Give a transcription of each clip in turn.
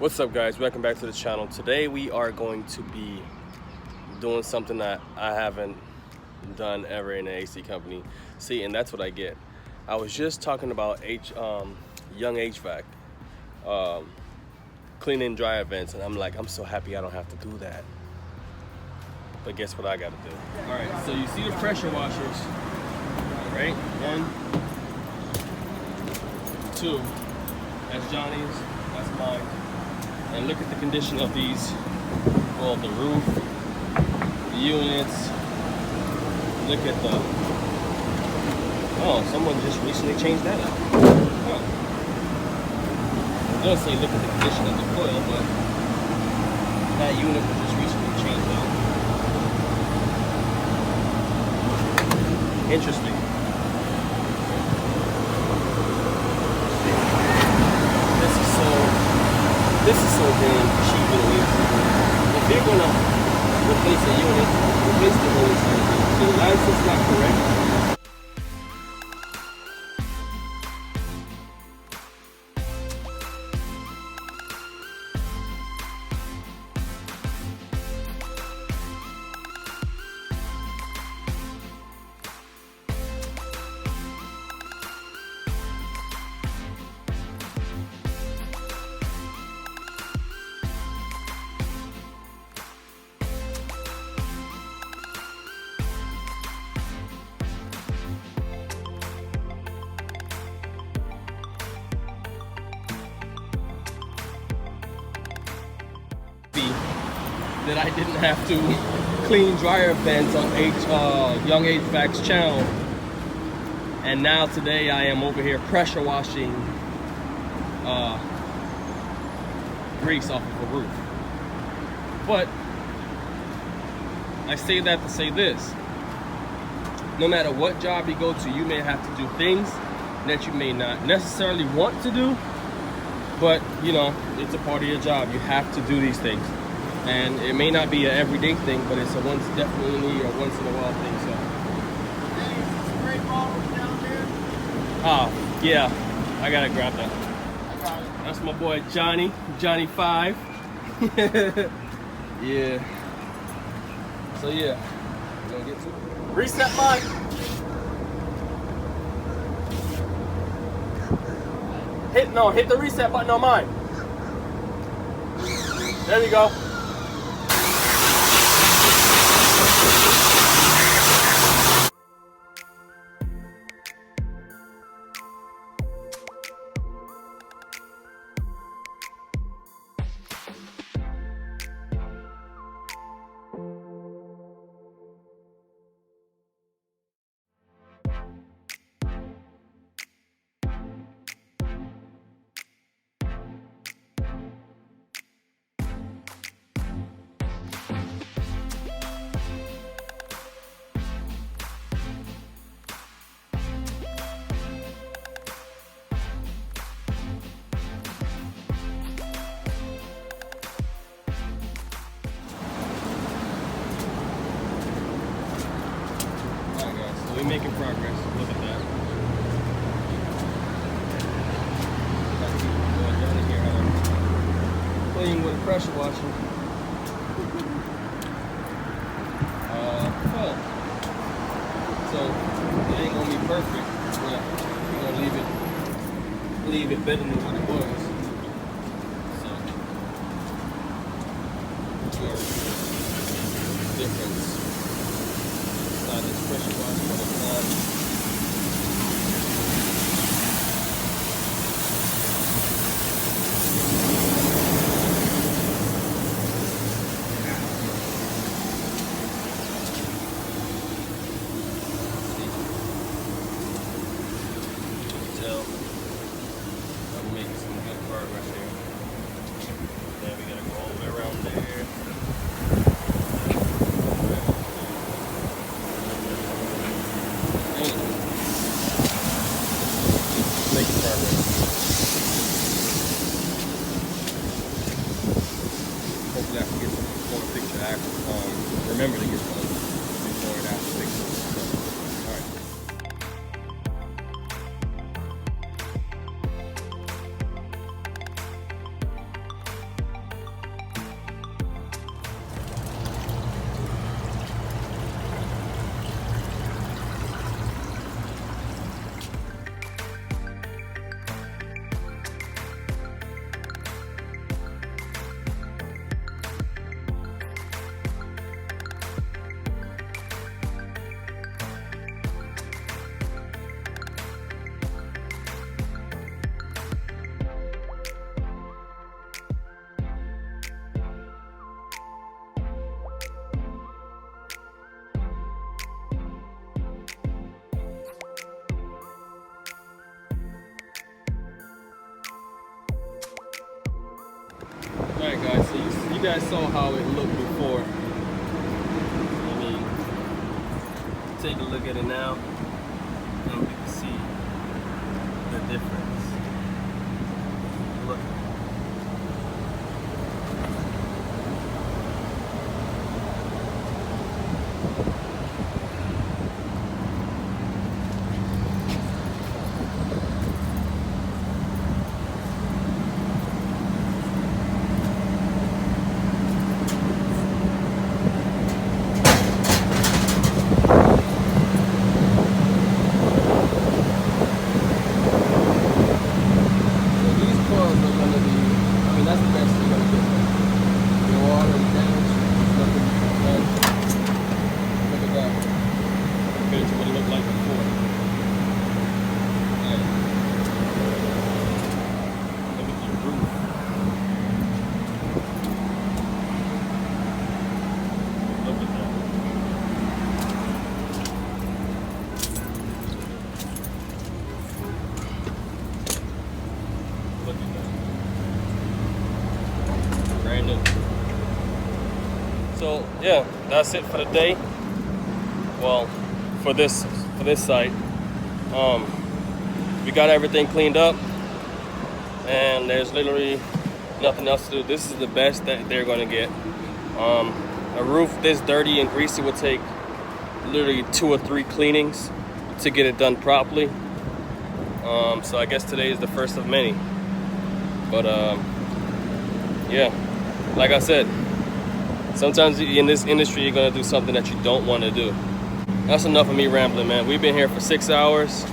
What's up, guys? Welcome back to the channel. Today we are going to be doing something that I haven't done ever in an AC company. See, and that's what I get. I was just talking about young HVAC, cleaning dry vents, and I'm like, I'm so happy I don't have to do that. But guess what I gotta do? All right, so you see the pressure washers, right? 1, 2, that's Johnny's, that's mine. And look at the condition of these. Well, the roof, the units. Look at the, oh, someone just recently changed that out. Huh. I was gonna say look at the condition of the coil, but that unit was just recently changed out. Interesting. This is so damn cheap and easy. If you're gonna replace a unit, replace the whole entire thing. The license not correct. That I didn't have to clean dryer vents on Young HVAC's channel, and now today I am over here pressure washing grease off of a roof. But I say that to say this: no matter what job you go to, you may have to do things that you may not necessarily want to do, but you know, it's a part of your job. You have to do these things. And it may not be an everyday thing, but it's a definitely a once in a while thing. So. Hey, is this spray bottle down there? Oh, yeah. I gotta grab that. I got it. That's my boy Johnny 5. Yeah. So yeah, we're gonna get to it. Reset mine. Hit the reset button on mine. There we go. We're making progress. Look at that. Going down in here, playing with a pressure washer. Well, so it ain't gonna be perfect, but we're gonna leave it better than what it was. So, difference. This pressure washer when it's done. So I'm making some good progress here. Then we gotta go all the way around there. Making progress. Hopefully I can get some more picture remember to get some before and after pictures. So, alright. guys. So you guys saw how it looked before. I mean, take a look at it now, and you can see the difference. Look. Compared to what it looked like before. Yeah. Look at the roof. Look at that. Look at that. Brand new. So yeah, that's it for the day. Well, for this site, we got everything cleaned up, and there's literally nothing else to do. This is the best that they're gonna get. A roof this dirty and greasy would take literally 2 or 3 cleanings to get it done properly. So I guess today is the first of many. But yeah, like I said, sometimes in this industry you're gonna do something that you don't want to do. That's enough of me rambling, man. We've been here for 6 hours.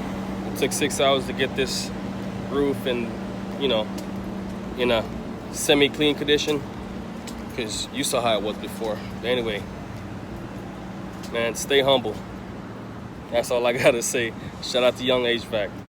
It took 6 hours to get this roof and, you know, in a semi-clean condition, because you saw how it was before. But anyway, man, stay humble. That's all I gotta say. Shout out to Young HVAC.